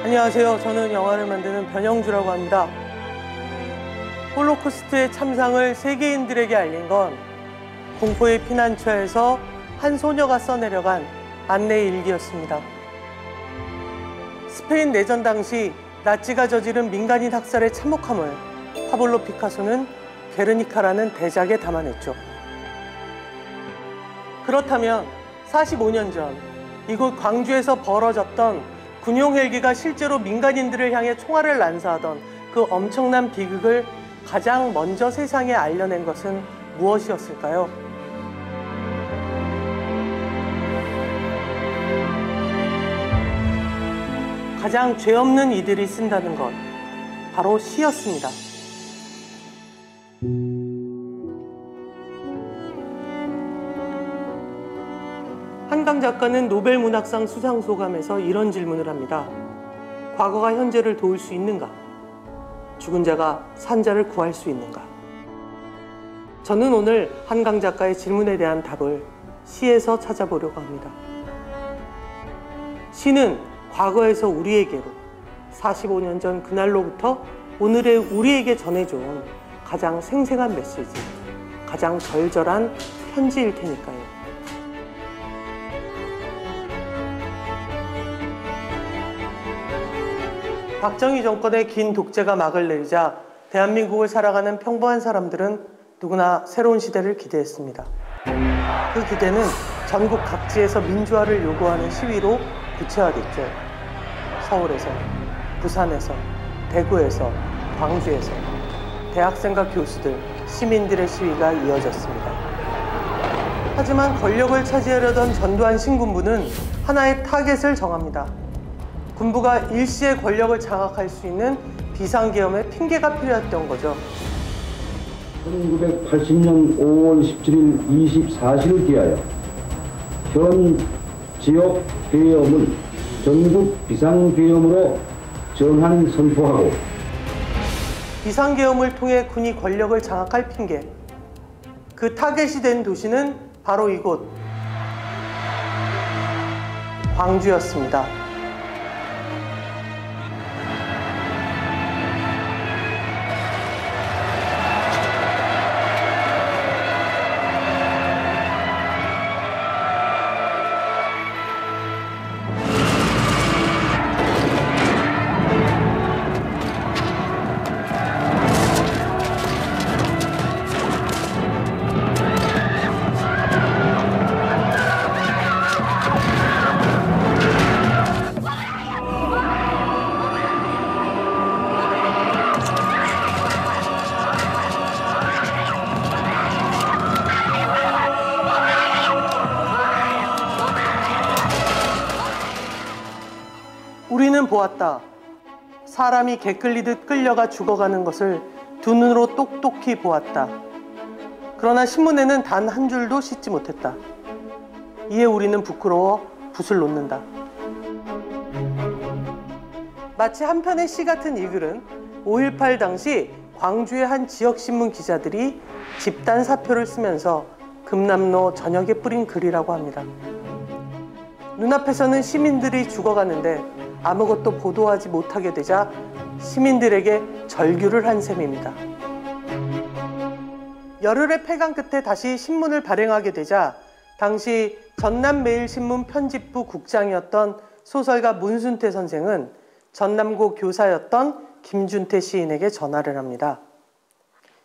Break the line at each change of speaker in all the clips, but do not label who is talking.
안녕하세요. 저는 영화를 만드는 변영주라고 합니다. 홀로코스트의 참상을 세계인들에게 알린 건 공포의 피난처에서 한 소녀가 써내려간 안내 일기였습니다. 스페인 내전 당시 나치가 저지른 민간인 학살의 참혹함을 파블로 피카소는 게르니카라는 대작에 담아냈죠. 그렇다면 45년 전 이곳 광주에서 벌어졌던 군용 헬기가 실제로 민간인들을 향해 총알을 난사하던 그 엄청난 비극을 가장 먼저 세상에 알려낸 것은 무엇이었을까요? 가장 죄 없는 이들이 쓴다는 것, 바로 시였습니다. 한강 작가는 노벨 문학상 수상 소감에서 이런 질문을 합니다. 과거가 현재를 도울 수 있는가? 죽은 자가 산 자를 구할 수 있는가? 저는 오늘 한강 작가의 질문에 대한 답을 시에서 찾아보려고 합니다. 시는 과거에서 우리에게로 45년 전 그날로부터 오늘의 우리에게 전해준 가장 생생한 메시지, 가장 절절한 편지일 테니까요. 박정희 정권의 긴 독재가 막을 내리자 대한민국을 살아가는 평범한 사람들은 누구나 새로운 시대를 기대했습니다. 그 기대는 전국 각지에서 민주화를 요구하는 시위로 구체화됐죠. 서울에서, 부산에서, 대구에서, 광주에서 대학생과 교수들, 시민들의 시위가 이어졌습니다. 하지만 권력을 차지하려던 전두환 신군부는 하나의 타겟을 정합니다. 군부가 일시에 권력을 장악할 수 있는 비상계엄의 핑계가 필요했던 거죠.
1980년 5월 17일 24시를 기하여 현 지역 계엄을 전국 비상계엄으로 전환 선포하고,
비상계엄을 통해 군이 권력을 장악할 핑계, 그 타겟이 된 도시는 바로 이곳 광주였습니다. 우리는 보았다. 사람이 개 끌리듯 끌려가 죽어가는 것을 두 눈으로 똑똑히 보았다. 그러나 신문에는 단 한 줄도 싣지 못했다. 이에 우리는 부끄러워 붓을 놓는다. 마치 한 편의 시 같은 이 글은 5.18 당시 광주의 한 지역신문 기자들이 집단 사표를 쓰면서 금남로 전역에 뿌린 글이라고 합니다. 눈앞에서는 시민들이 죽어가는데 아무것도 보도하지 못하게 되자 시민들에게 절규를 한 셈입니다. 열흘의 폐강 끝에 다시 신문을 발행하게 되자 당시 전남매일신문 편집부 국장이었던 소설가 문순태 선생은 전남고 교사였던 김준태 시인에게 전화를 합니다.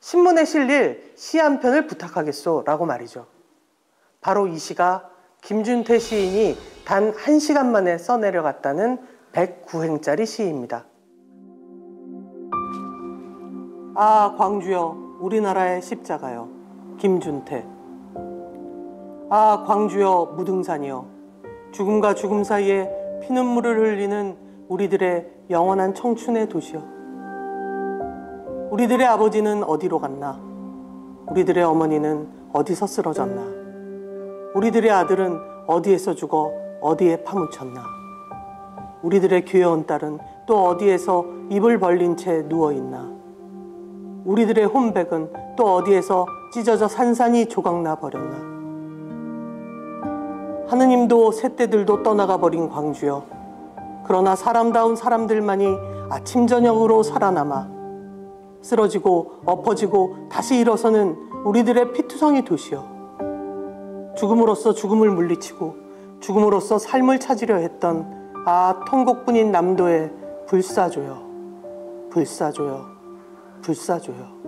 신문에 실릴 시 한 편을 부탁하겠소 라고 말이죠. 바로 이 시가 김준태 시인이 단 1시간 만에 써내려갔다는 109행짜리 시입니다. 아, 광주여, 우리나라의 십자가여, 김준태. 아, 광주여, 무등산이여, 죽음과 죽음 사이에 피눈물을 흘리는 우리들의 영원한 청춘의 도시여. 우리들의 아버지는 어디로 갔나? 우리들의 어머니는 어디서 쓰러졌나? 우리들의 아들은 어디에서 죽어 어디에 파묻혔나? 우리들의 귀여운 딸은 또 어디에서 입을 벌린 채 누워있나? 우리들의 혼백은 또 어디에서 찢어져 산산이 조각나 버렸나? 하느님도 새떼들도 떠나가 버린 광주여, 그러나 사람다운 사람들만이 아침 저녁으로 살아남아 쓰러지고 엎어지고 다시 일어서는 우리들의 피투성이 도시여, 죽음으로써 죽음을 물리치고 죽음으로써 삶을 찾으려 했던 통곡뿐인 남도의 불사조여, 불사조여, 불사조여.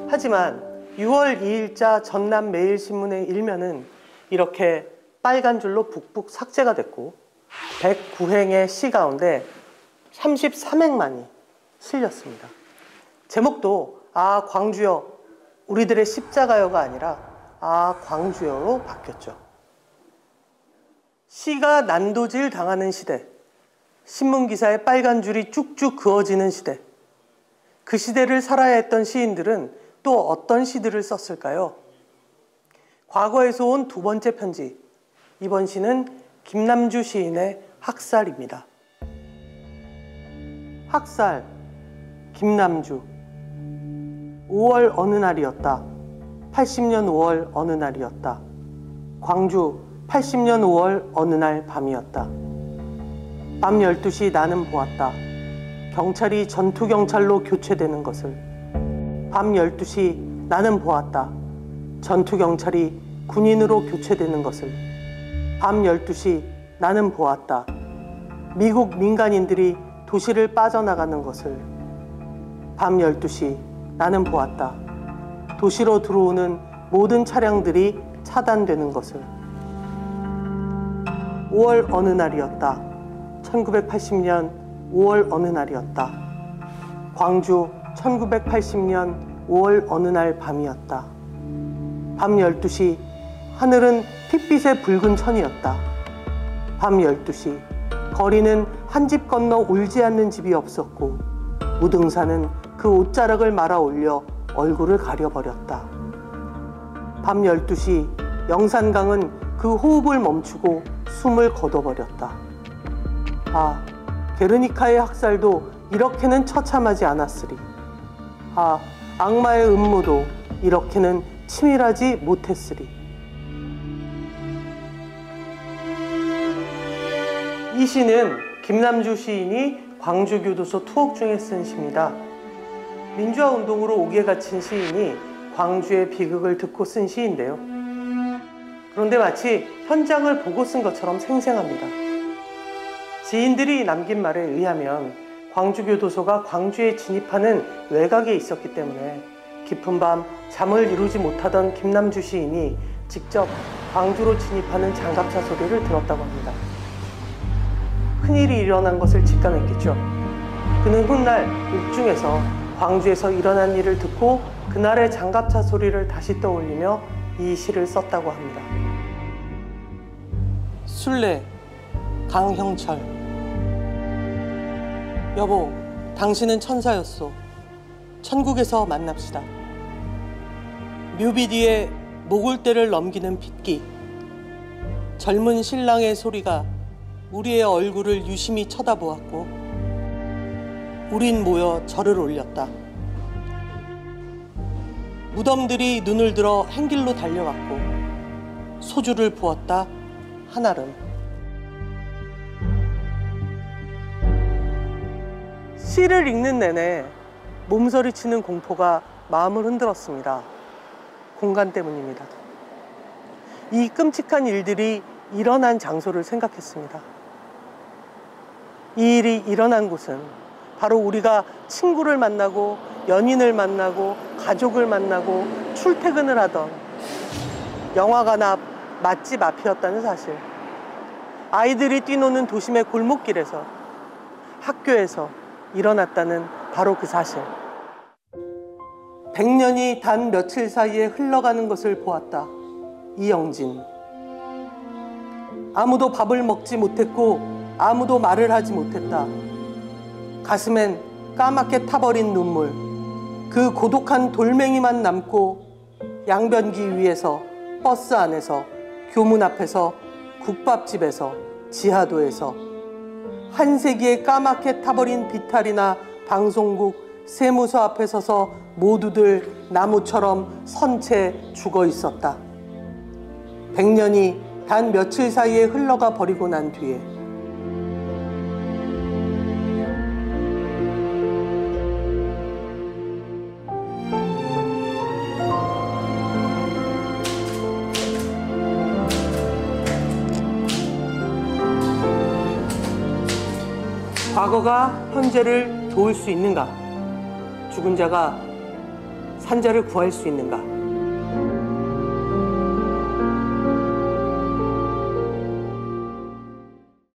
하지만 6월 2일자 전남 매일신문의 일면은 이렇게 빨간 줄로 북북 삭제가 됐고 109행의 시 가운데 33행만이 실렸습니다. 제목도 광주여 우리들의 십자가여가 아니라 광주여로 바뀌었죠. 시가 난도질 당하는 시대, 신문기사에 빨간 줄이 쭉쭉 그어지는 시대, 그 시대를 살아야 했던 시인들은 또 어떤 시들을 썼을까요? 과거에서 온 두 번째 편지, 이번 시는 김남주 시인의 학살입니다. 학살, 김남주. 5월 어느 날이었다. 80년 5월 어느 날이었다. 광주 80년 5월 어느 날 밤이었다. 밤 12시 나는 보았다. 경찰이 전투경찰로 교체되는 것을. 밤 12시 나는 보았다. 전투경찰이 군인으로 교체되는 것을. 밤 12시 나는 보았다. 미국 민간인들이 도시를 빠져나가는 것을. 밤 12시 나는 보았다. 도시로 들어오는 모든 차량들이 차단되는 것을. 5월 어느 날이었다. 1980년 5월 어느 날이었다. 광주 1980년 5월 어느 날 밤이었다. 밤 12시 하늘은 핏빛의 붉은 천이었다. 밤 12시 거리는 한 집 건너 울지 않는 집이 없었고 무등산은 그 옷자락을 말아 올려 얼굴을 가려버렸다. 밤 12시 영산강은 그 호흡을 멈추고 숨을 거둬버렸다. 게르니카의 학살도 이렇게는 처참하지 않았으리. 악마의 음모도 이렇게는 치밀하지 못했으리. 이 시는 김남주 시인이 광주교도소 투옥 중에 쓴 시입니다. 민주화 운동으로 옥에 갇힌 시인이 광주의 비극을 듣고 쓴 시인데요. 그런데 마치 현장을 보고 쓴 것처럼 생생합니다. 지인들이 남긴 말에 의하면 광주교도소가 광주에 진입하는 외곽에 있었기 때문에 깊은 밤 잠을 이루지 못하던 김남주 시인이 직접 광주로 진입하는 장갑차 소리를 들었다고 합니다. 큰일이 일어난 것을 직감했겠죠. 그는 훗날 옥중에서 광주에서 일어난 일을 듣고 그날의 장갑차 소리를 다시 떠올리며 이 시를 썼다고 합니다. 순례, 강형철. 여보, 당신은 천사였소. 천국에서 만납시다. 묘비 뒤에 모골대를 넘기는 핏기. 젊은 신랑의 소리가 우리의 얼굴을 유심히 쳐다보았고 우린 모여 절을 올렸다. 무덤들이 눈을 들어 행길로 달려왔고 소주를 부었다 한아름. 시를 읽는 내내 몸서리치는 공포가 마음을 흔들었습니다. 공간 때문입니다. 이 끔찍한 일들이 일어난 장소를 생각했습니다. 이 일이 일어난 곳은 바로 우리가 친구를 만나고 연인을 만나고 가족을 만나고 출퇴근을 하던 영화관 앞 맛집 앞이었다는 사실. 아이들이 뛰노는 도심의 골목길에서, 학교에서 일어났다는 바로 그 사실. 100년이 단 며칠 사이에 흘러가는 것을 보았다. 이영진. 아무도 밥을 먹지 못했고 아무도 말을 하지 못했다. 가슴엔 까맣게 타버린 눈물. 그 고독한 돌멩이만 남고 양변기 위에서, 버스 안에서, 교문 앞에서, 국밥집에서, 지하도에서 한 세기에 까맣게 타버린 비탈이나 방송국, 세무서 앞에 서서 모두들 나무처럼 선 채 죽어 있었다. 100년이 단 며칠 사이에 흘러가 버리고 난 뒤에 과거가 현재를 도울 수 있는가? 죽은 자가 산자를 구할 수 있는가?